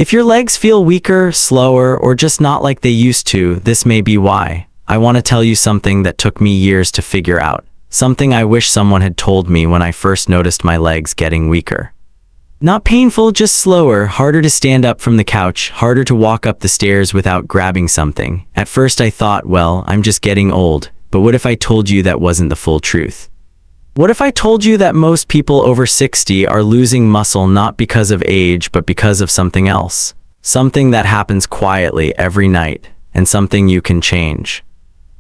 If your legs feel weaker, slower, or just not like they used to, this may be why. I want to tell you something that took me years to figure out. Something I wish someone had told me when I first noticed my legs getting weaker. Not painful, just slower, harder to stand up from the couch, harder to walk up the stairs without grabbing something. At first I thought, well, I'm just getting old. But what if I told you that wasn't the full truth? What if I told you that most people over 60 are losing muscle not because of age, but because of something else? Something that happens quietly every night, and something you can change.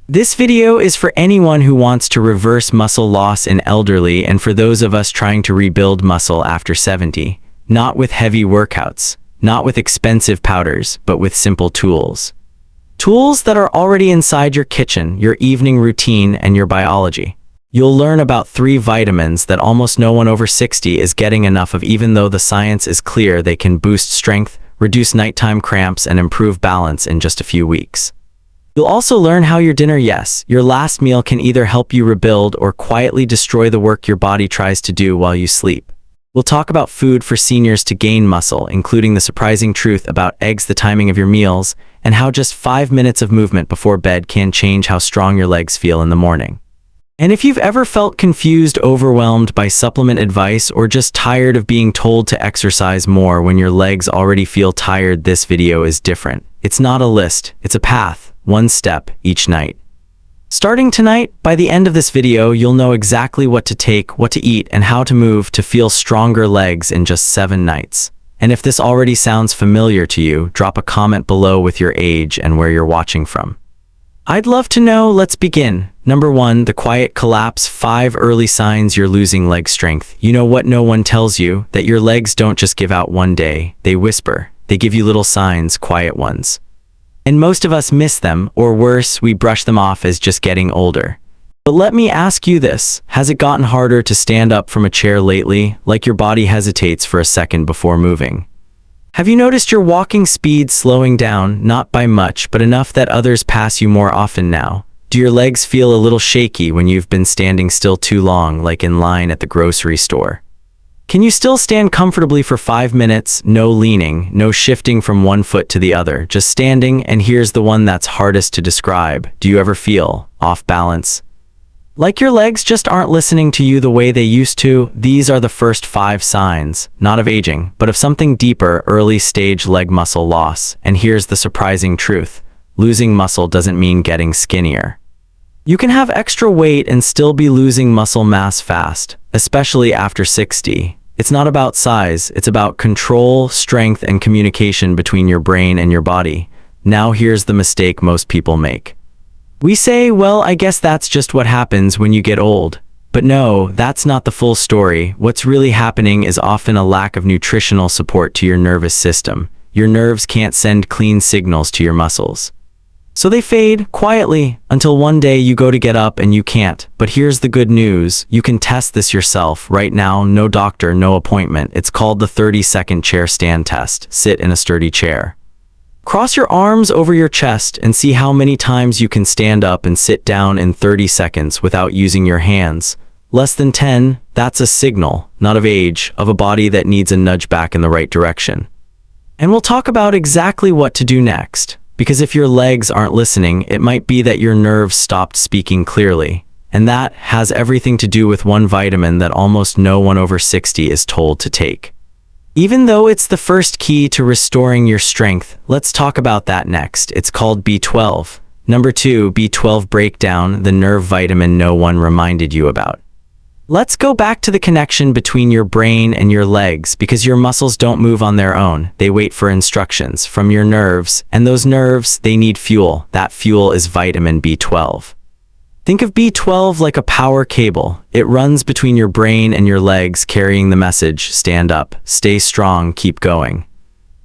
This video is for anyone who wants to reverse muscle loss in elderly and for those of us trying to rebuild muscle after 70. Not with heavy workouts, not with expensive powders, but with simple tools. Tools that are already inside your kitchen, your evening routine, and your biology. You'll learn about 3 vitamins that almost no one over 60 is getting enough of, even though the science is clear they can boost strength, reduce nighttime cramps, and improve balance in just a few weeks. You'll also learn how your dinner, yes, your last meal, can either help you rebuild or quietly destroy the work your body tries to do while you sleep. We'll talk about food for seniors to gain muscle, including the surprising truth about eggs, the timing of your meals, and how just 5 minutes of movement before bed can change how strong your legs feel in the morning. And if you've ever felt confused, overwhelmed by supplement advice, or just tired of being told to exercise more when your legs already feel tired, this video is different. It's not a list, it's a path, one step each night. Starting tonight, by the end of this video, you'll know exactly what to take, what to eat, and how to move to feel stronger legs in just 7 nights. And if this already sounds familiar to you, drop a comment below with your age and where you're watching from. I'd love to know. Let's begin. Number 1, the quiet collapse. 5 early signs you're losing leg strength. You know what no one tells you? That your legs don't just give out one day. They whisper. They give you little signs, quiet ones. And most of us miss them, or worse, we brush them off as just getting older. But let me ask you this. Has it gotten harder to stand up from a chair lately, like your body hesitates for a second before moving? Have you noticed your walking speed slowing down, not by much, but enough that others pass you more often now? Do your legs feel a little shaky when you've been standing still too long, like in line at the grocery store? Can you still stand comfortably for 5 minutes, no leaning, no shifting from one foot to the other, just standing? And here's the one that's hardest to describe. Do you ever feel off balance? Like your legs just aren't listening to you the way they used to? These are the first 5 signs, not of aging, but of something deeper, early stage leg muscle loss. And here's the surprising truth. Losing muscle doesn't mean getting skinnier. You can have extra weight and still be losing muscle mass fast, especially after 60. It's not about size, it's about control, strength, and communication between your brain and your body. Now here's the mistake most people make. We say, well, I guess that's just what happens when you get old. But no, that's not the full story. What's really happening is often a lack of nutritional support to your nervous system. Your nerves can't send clean signals to your muscles. So they fade quietly until one day you go to get up and you can't. But here's the good news. You can test this yourself right now. No doctor, no appointment. It's called the 30-second chair stand test. Sit in a sturdy chair. Cross your arms over your chest and see how many times you can stand up and sit down in 30 seconds without using your hands. Less than 10, that's a signal, not of age, of a body that needs a nudge back in the right direction. And we'll talk about exactly what to do next. Because if your legs aren't listening, it might be that your nerves stopped speaking clearly. And that has everything to do with one vitamin that almost no one over 60 is told to take. Even though it's the first key to restoring your strength, let's talk about that next. It's called B12. Number 2, B12 breakdown, the nerve vitamin no one reminded you about. Let's go back to the connection between your brain and your legs, because your muscles don't move on their own. They wait for instructions from your nerves, and those nerves, they need fuel. That fuel is vitamin B12. Think of B12 like a power cable. It runs between your brain and your legs, carrying the message, stand up, stay strong, keep going.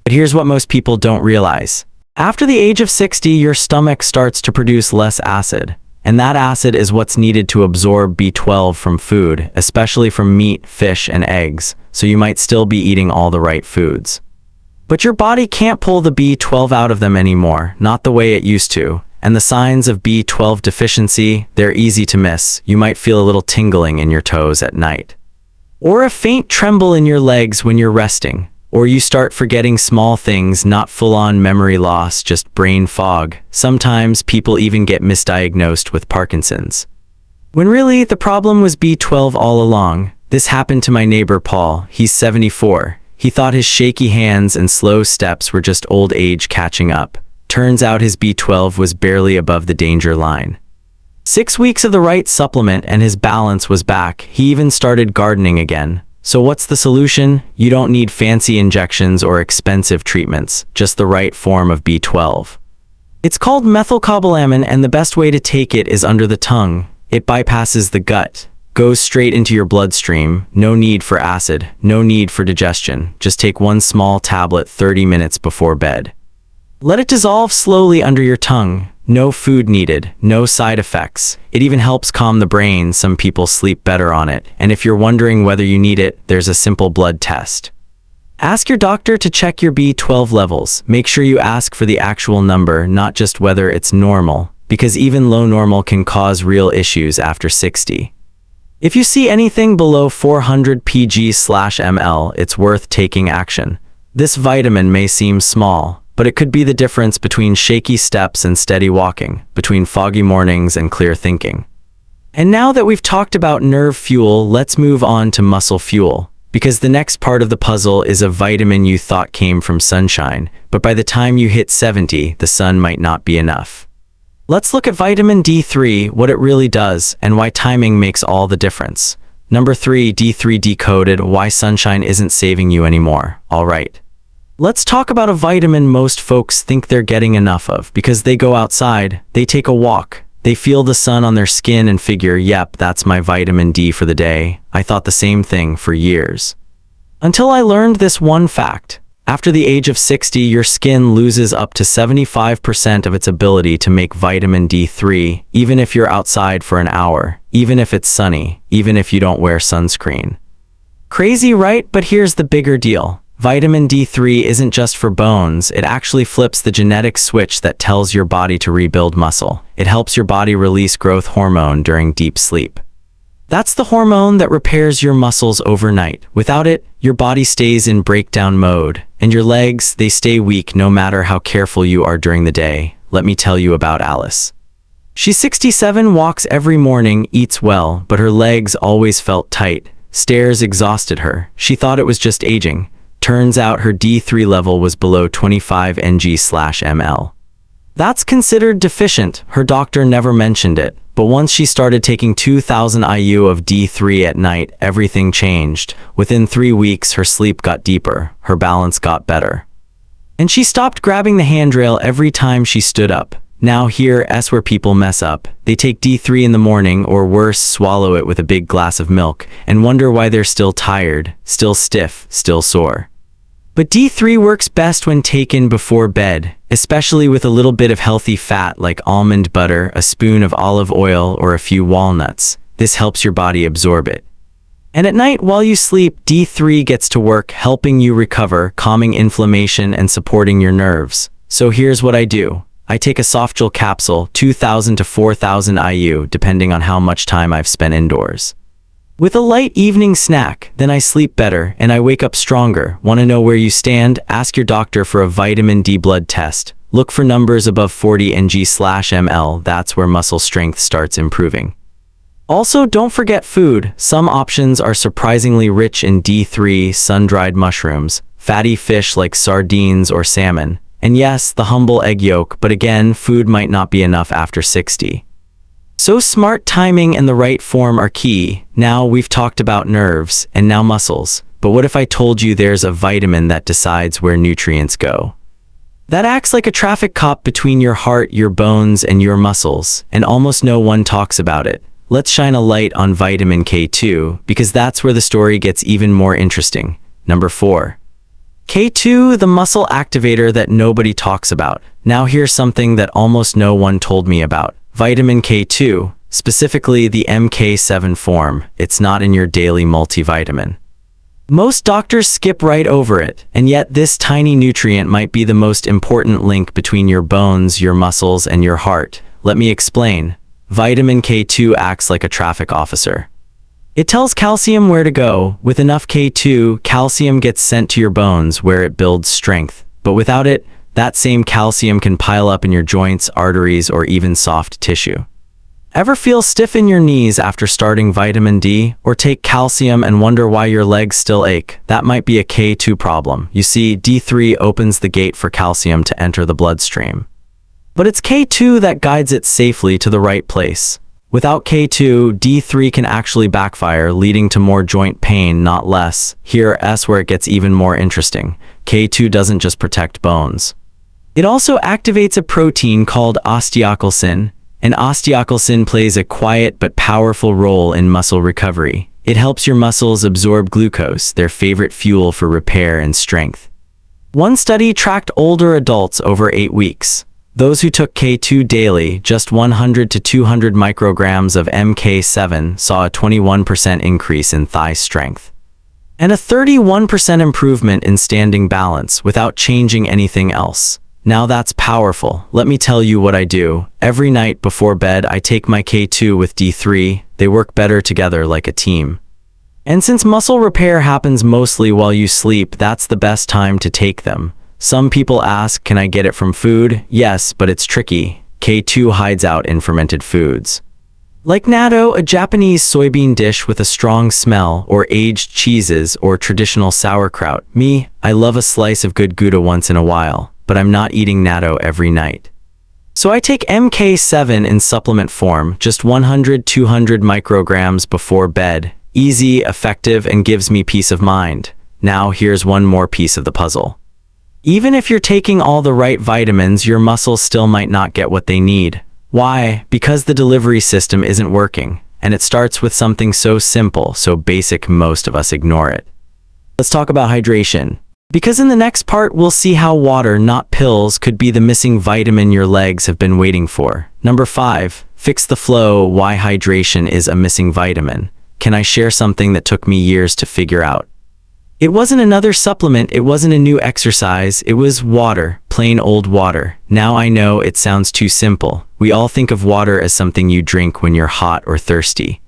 But here's what most people don't realize. After the age of 60, your stomach starts to produce less acid. And that acid is what's needed to absorb B12 from food, especially from meat, fish, and eggs. So you might still be eating all the right foods. But your body can't pull the B12 out of them anymore, not the way it used to. And the signs of B12 deficiency, they're easy to miss. You might feel a little tingling in your toes at night, or a faint tremble in your legs when you're resting. Or you start forgetting small things, not full-on memory loss, just brain fog. Sometimes people even get misdiagnosed with Parkinson's, when really the problem was B12 all along. This happened to my neighbor Paul. He's 74. He thought his shaky hands and slow steps were just old age catching up. Turns out his B12 was barely above the danger line. 6 weeks of the right supplement and his balance was back. He even started gardening again. So what's the solution? You don't need fancy injections or expensive treatments, just the right form of B12. It's called methylcobalamin, and the best way to take it is under the tongue. It bypasses the gut, goes straight into your bloodstream. No need for acid, no need for digestion. Just take one small tablet 30 minutes before bed. Let it dissolve slowly under your tongue. No food needed, no side effects. It even helps calm the brain. Some people sleep better on it. And if you're wondering whether you need it, there's a simple blood test. Ask your doctor to check your B12 levels. Make sure you ask for the actual number, not just whether it's normal, because even low normal can cause real issues after 60. If you see anything below 400 pg/ml, it's worth taking action. This vitamin may seem small, but it could be the difference between shaky steps and steady walking, between foggy mornings and clear thinking. And now that we've talked about nerve fuel, let's move on to muscle fuel, because the next part of the puzzle is a vitamin you thought came from sunshine, but by the time you hit 70, the sun might not be enough. Let's look at vitamin D3, what it really does, and why timing makes all the difference. Number 3, D3 decoded, why sunshine isn't saving you anymore. All right. Let's talk about a vitamin most folks think they're getting enough of, because they go outside, they take a walk, they feel the sun on their skin and figure, yep, that's my vitamin D for the day. I thought the same thing for years. Until I learned this one fact. After the age of 60, your skin loses up to 75% of its ability to make vitamin D3, even if you're outside for an hour, even if it's sunny, even if you don't wear sunscreen. Crazy, right? But here's the bigger deal. Vitamin D3 isn't just for bones. It actually flips the genetic switch that tells your body to rebuild muscle. It helps your body release growth hormone during deep sleep. That's the hormone that repairs your muscles overnight. Without it, your body stays in breakdown mode, and your legs, they stay weak no matter how careful you are during the day. Let me tell you about Alice. She's 67, walks every morning, eats well, but her legs always felt tight. Stairs exhausted her. She thought it was just aging. Turns out her D3 level was below 25 ng/ml. That's considered deficient. Her doctor never mentioned it, but once she started taking 2,000 IU of D3 at night, everything changed. Within 3 weeks, her sleep got deeper, her balance got better. And she stopped grabbing the handrail every time she stood up. Now here's where people mess up. They take D3 in the morning, or worse, swallow it with a big glass of milk, and wonder why they're still tired, still stiff, still sore. But D3 works best when taken before bed, especially with a little bit of healthy fat like almond butter, a spoon of olive oil, or a few walnuts. This helps your body absorb it. And at night while you sleep, D3 gets to work helping you recover, calming inflammation and supporting your nerves. So here's what I do. I take a softgel capsule, 2,000 to 4,000 IU, depending on how much time I've spent indoors. With a light evening snack, then I sleep better and I wake up stronger. Want to know where you stand? Ask your doctor for a vitamin D blood test. Look for numbers above 40 ng/ml. That's where muscle strength starts improving. Also, don't forget food. Some options are surprisingly rich in D3, sun-dried mushrooms, fatty fish like sardines or salmon, and yes, the humble egg yolk, but again, food might not be enough after 60. So smart timing and the right form are key. Now we've talked about nerves and now muscles, but what if I told you there's a vitamin that decides where nutrients go? That acts like a traffic cop between your heart, your bones, and your muscles, and almost no one talks about it. Let's shine a light on vitamin K2, because that's where the story gets even more interesting. Number 4. K2, the muscle activator that nobody talks about. Now here's something that almost no one told me about. Vitamin K2, specifically the MK7 form, it's not in your daily multivitamin. Most doctors skip right over it, and yet this tiny nutrient might be the most important link between your bones, your muscles, and your heart. Let me explain. Vitamin K2 acts like a traffic officer. It tells calcium where to go. With enough K2, calcium gets sent to your bones where it builds strength. But without it, that same calcium can pile up in your joints, arteries, or even soft tissue. Ever feel stiff in your knees after starting vitamin D, or take calcium and wonder why your legs still ache? That might be a K2 problem. You see, D3 opens the gate for calcium to enter the bloodstream. But it's K2 that guides it safely to the right place. Without K2, D3 can actually backfire, leading to more joint pain, not less. Here's where it gets even more interesting. K2 doesn't just protect bones. It also activates a protein called osteocalcin, and osteocalcin plays a quiet but powerful role in muscle recovery. It helps your muscles absorb glucose, their favorite fuel for repair and strength. One study tracked older adults over 8 weeks. Those who took K2 daily, just 100 to 200 micrograms of MK7, saw a 21% increase in thigh strength and a 31% improvement in standing balance without changing anything else. Now that's powerful. Let me tell you what I do. Every night before bed, I take my K2 with D3. They work better together like a team. And since muscle repair happens mostly while you sleep, that's the best time to take them. Some people ask, can I get it from food? Yes, but it's tricky. K2 hides out in fermented foods. Like natto, a Japanese soybean dish with a strong smell, or aged cheeses, or traditional sauerkraut. Me, I love a slice of good Gouda once in a while, but I'm not eating natto every night. So I take MK7 in supplement form, just 100-200 micrograms before bed. Easy, effective, and gives me peace of mind. Now here's one more piece of the puzzle. Even if you're taking all the right vitamins, your muscles still might not get what they need. Why? Because the delivery system isn't working, and it starts with something so simple, so basic most of us ignore it. Let's talk about hydration. Because in the next part, we'll see how water, not pills, could be the missing vitamin your legs have been waiting for. Number 5, fix the flow. Why hydration is a missing vitamin. Can I share something that took me years to figure out? It wasn't another supplement, it wasn't a new exercise, it was water, plain old water. Now I know it sounds too simple. We all think of water as something you drink when you're hot or thirsty.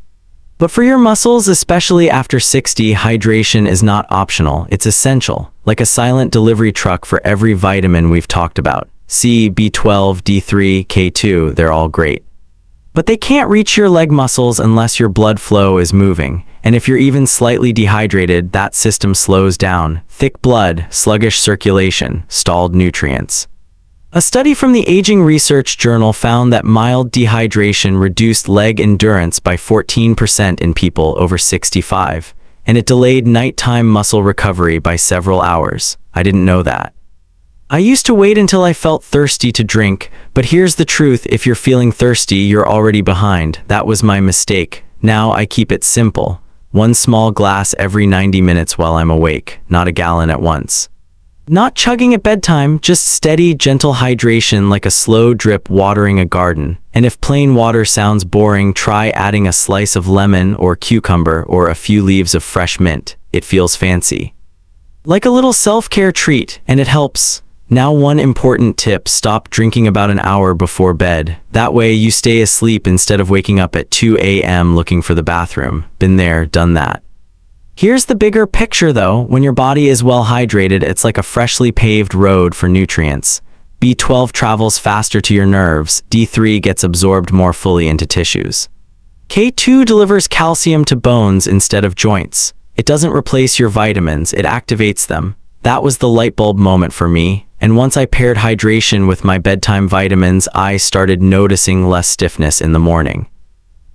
But for your muscles, especially after 60, hydration is not optional, it's essential. Like a silent delivery truck for every vitamin we've talked about. C, B12, D3, K2, they're all great. But they can't reach your leg muscles unless your blood flow is moving. And if you're even slightly dehydrated, that system slows down. Thick blood, sluggish circulation, stalled nutrients. A study from the Aging Research Journal found that mild dehydration reduced leg endurance by 14% in people over 65, and it delayed nighttime muscle recovery by several hours. I didn't know that. I used to wait until I felt thirsty to drink, but here's the truth, if you're feeling thirsty, you're already behind. That was my mistake. Now I keep it simple. 1 small glass every 90 minutes while I'm awake, not a gallon at once. Not chugging at bedtime, just steady, gentle hydration like a slow drip watering a garden. And if plain water sounds boring, try adding a slice of lemon or cucumber or a few leaves of fresh mint. It feels fancy. Like a little self-care treat, and it helps. Now one important tip, stop drinking about an hour before bed. That way you stay asleep instead of waking up at 2 a.m. looking for the bathroom. Been there, done that. Here's the bigger picture though. When your body is well hydrated, it's like a freshly paved road for nutrients. B12 travels faster to your nerves. D3 gets absorbed more fully into tissues. K2 delivers calcium to bones instead of joints. It doesn't replace your vitamins, it activates them. That was the light bulb moment for me. And once I paired hydration with my bedtime vitamins, I started noticing less stiffness in the morning.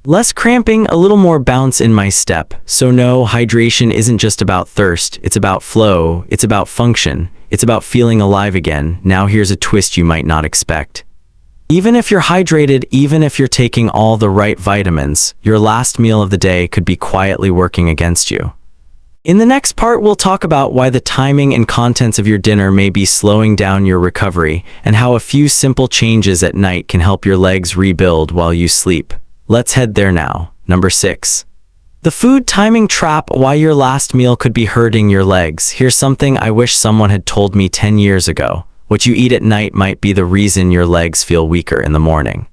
Less cramping, a little more bounce in my step. So no, hydration isn't just about thirst, it's about flow, it's about function, it's about feeling alive again. Now here's a twist you might not expect. Even if you're hydrated, even if you're taking all the right vitamins, your last meal of the day could be quietly working against you. In the next part, we'll talk about why the timing and contents of your dinner may be slowing down your recovery, and how a few simple changes at night can help your legs rebuild while you sleep. Let's head there now. Number 6. The food timing trap, why your last meal could be hurting your legs. Here's something I wish someone had told me 10 years ago. What you eat at night might be the reason your legs feel weaker in the morning.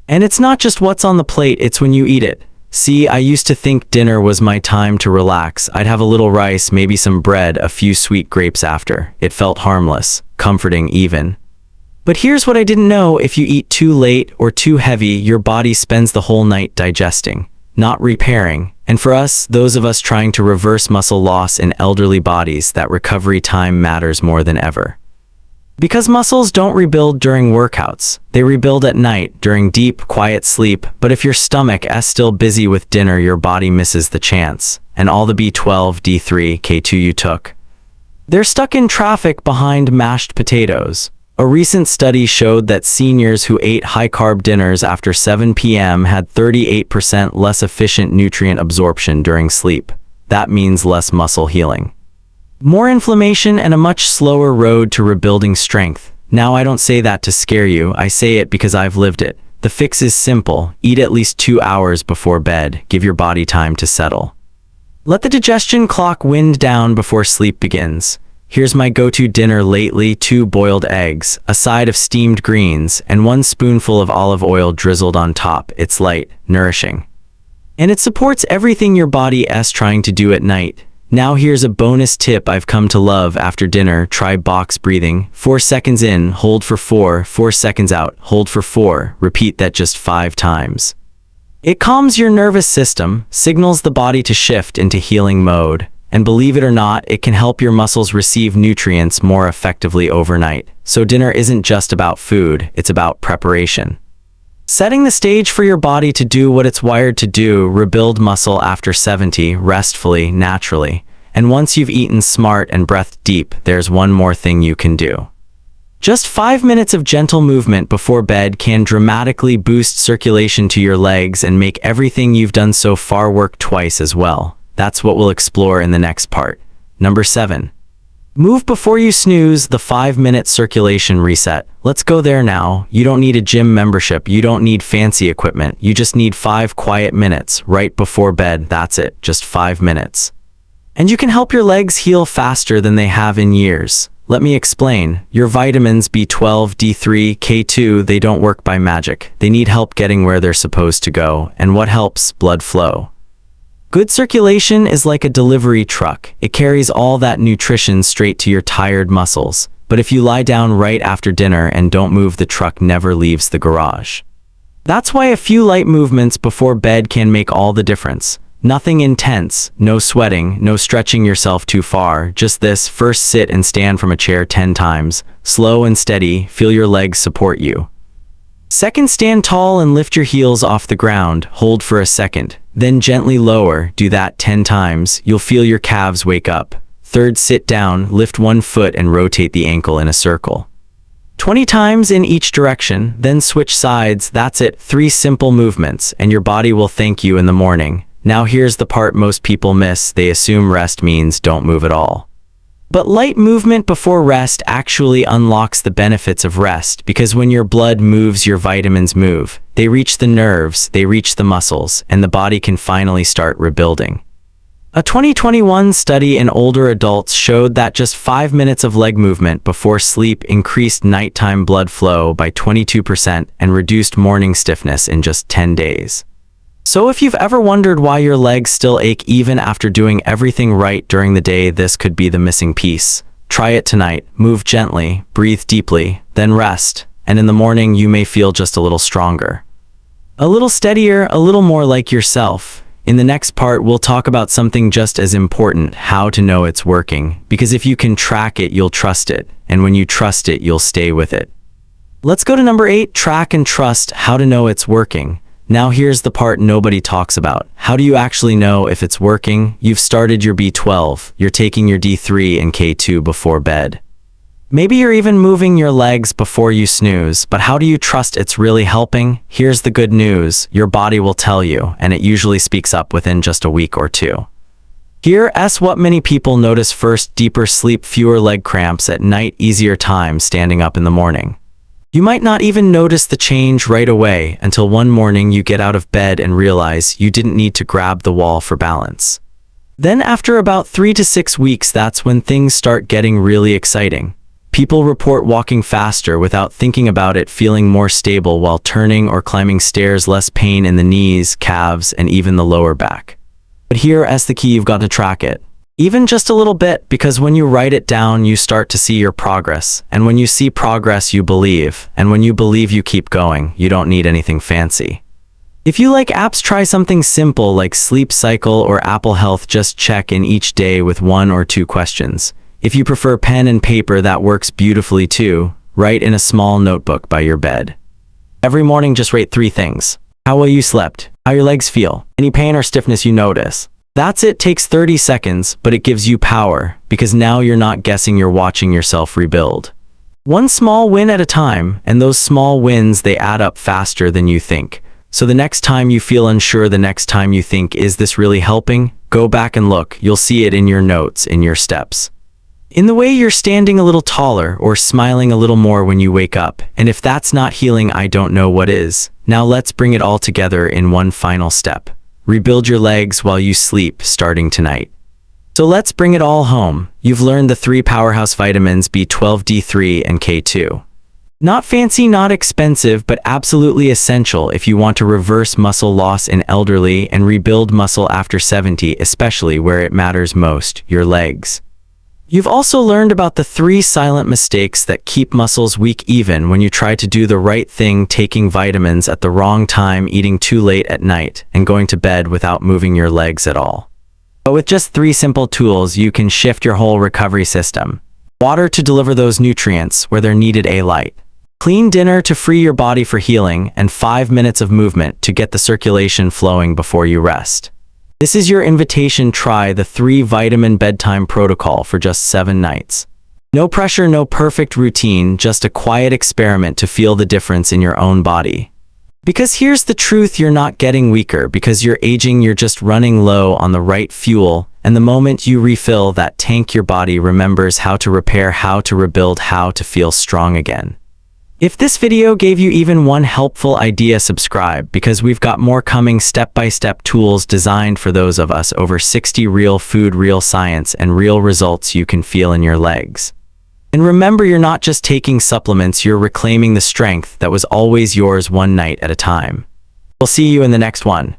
And it's not just what's on the plate, it's when you eat it. See, I used to think dinner was my time to relax. I'd have a little rice, maybe some bread, a few sweet grapes after. It felt harmless, comforting even. But here's what I didn't know: if you eat too late or too heavy, your body spends the whole night digesting, not repairing. And for us, those of us trying to reverse muscle loss in elderly bodies, that recovery time matters more than ever. Because muscles don't rebuild during workouts, they rebuild at night during deep, quiet sleep. But if your stomach is still busy with dinner, your body misses the chance. And all the B12, D3, K2 you took, they're stuck in traffic behind mashed potatoes. A recent study showed that seniors who ate high-carb dinners after 7 p.m. had 38% less efficient nutrient absorption during sleep. That means less muscle healing, more inflammation, and a much slower road to rebuilding strength. Now, I don't say that to scare you. I say it because I've lived it. The fix is simple. Eat at least 2 hours before bed. Give your body time to settle. Let the digestion clock wind down before sleep begins. Here's my go-to dinner lately: 2 boiled eggs, a side of steamed greens, and 1 spoonful of olive oil drizzled on top. It's light, nourishing, and it supports everything your body is trying to do at night. Now here's a bonus tip I've come to love after dinner. Try box breathing. 4 seconds in, hold for 4, 4 seconds out, hold for 4. Repeat that just 5 times. It calms your nervous system, signals the body to shift into healing mode. And believe it or not, it can help your muscles receive nutrients more effectively overnight. So dinner isn't just about food, it's about preparation. Setting the stage for your body to do what it's wired to do: rebuild muscle after 70, restfully, naturally. And once you've eaten smart and breathed deep, there's one more thing you can do. Just 5 minutes of gentle movement before bed can dramatically boost circulation to your legs and make everything you've done so far work twice as well. That's what we'll explore in the next part. Number 7. Move before you snooze, the 5-minute circulation reset. Let's go there now. You don't need a gym membership. You don't need fancy equipment. You just need 5 quiet minutes right before bed. That's it, just 5 minutes. And you can help your legs heal faster than they have in years. Let me explain. Your vitamins B12, D3, K2, they don't work by magic. They need help getting where they're supposed to go. And what helps? Blood flow. Good circulation is like a delivery truck. It carries all that nutrition straight to your tired muscles. But if you lie down right after dinner and don't move, the truck never leaves the garage. That's why a few light movements before bed can make all the difference. Nothing intense, no sweating, no stretching yourself too far. Just this: first, sit and stand from a chair 10 times. Slow and steady, feel your legs support you. Second, stand tall and lift your heels off the ground. Hold for a second. Then gently lower. Do that 10 times. You'll feel your calves wake up. Third, sit down, lift one foot and rotate the ankle in a circle. 20 times in each direction, then switch sides. That's it. 3 simple movements, and your body will thank you in the morning. Now here's the part most people miss. They assume rest means don't move at all. But light movement before rest actually unlocks the benefits of rest, because when your blood moves, your vitamins move. They reach the nerves, they reach the muscles, and the body can finally start rebuilding. A 2021 study in older adults showed that just 5 minutes of leg movement before sleep increased nighttime blood flow by 22% and reduced morning stiffness in just 10 days. So if you've ever wondered why your legs still ache even after doing everything right during the day, this could be the missing piece. Try it tonight. Move gently, breathe deeply, then rest. And in the morning, you may feel just a little stronger, a little steadier, a little more like yourself. In the next part, we'll talk about something just as important: how to know it's working. Because if you can track it, you'll trust it. And when you trust it, you'll stay with it. Let's go to number 8, track and trust, how to know it's working. Now here's the part nobody talks about. How do you actually know if it's working? You've started your B12, you're taking your D3 and K2 before bed. Maybe you're even moving your legs before you snooze, but how do you trust it's really helping? Here's the good news: your body will tell you, and it usually speaks up within just a week or 2. Here's what many people notice first: deeper sleep, fewer leg cramps at night, easier time standing up in the morning. You might not even notice the change right away until one morning you get out of bed and realize you didn't need to grab the wall for balance. Then after about 3 to 6 weeks, that's when things start getting really exciting. People report walking faster without thinking about it, feeling more stable while turning or climbing stairs, less pain in the knees, calves, and even the lower back. But here's the key: you've got to track it. Even just a little bit, because when you write it down, you start to see your progress. And when you see progress, you believe. And when you believe, you keep going. You don't need anything fancy. If you like apps, try something simple like Sleep Cycle or Apple Health. Just check in each day with 1 or 2 questions. If you prefer pen and paper, that works beautifully too. Write in a small notebook by your bed. Every morning, just rate 3 things. How well you slept, how your legs feel, any pain or stiffness you notice. That's it. Takes 30 seconds, but it gives you power, because now you're not guessing, you're watching yourself rebuild. One small win at a time, and those small wins, they add up faster than you think. So the next time you feel unsure, the next time you think, is this really helping? Go back and look. You'll see it in your notes, in your steps. In the way you're standing a little taller or smiling a little more when you wake up. And if that's not healing, I don't know what is. Now let's bring it all together in one final step. Rebuild your legs while you sleep, starting tonight. So let's bring it all home. You've learned the 3 powerhouse vitamins: B12, D3, and K2. Not fancy, not expensive, but absolutely essential if you want to reverse muscle loss in elderly and rebuild muscle after 70, especially where it matters most, your legs. You've also learned about the 3 silent mistakes that keep muscles weak even when you try to do the right thing: taking vitamins at the wrong time, eating too late at night, and going to bed without moving your legs at all. But with just 3 simple tools, you can shift your whole recovery system. Water to deliver those nutrients where they're needed, a light. Clean dinner to free your body for healing, and 5 minutes of movement to get the circulation flowing before you rest. This is your invitation. Try the 3 vitamin bedtime protocol for just 7 nights. No pressure, no perfect routine, just a quiet experiment to feel the difference in your own body. Because here's the truth: you're not getting weaker because you're aging, you're just running low on the right fuel, and the moment you refill that tank, your body remembers how to repair, how to rebuild, how to feel strong again. If this video gave you even one helpful idea, subscribe, because we've got more coming. Step-by-step tools designed for those of us over 60. Real food, real science, and real results you can feel in your legs. And remember, you're not just taking supplements, you're reclaiming the strength that was always yours, one night at a time. We'll see you in the next one.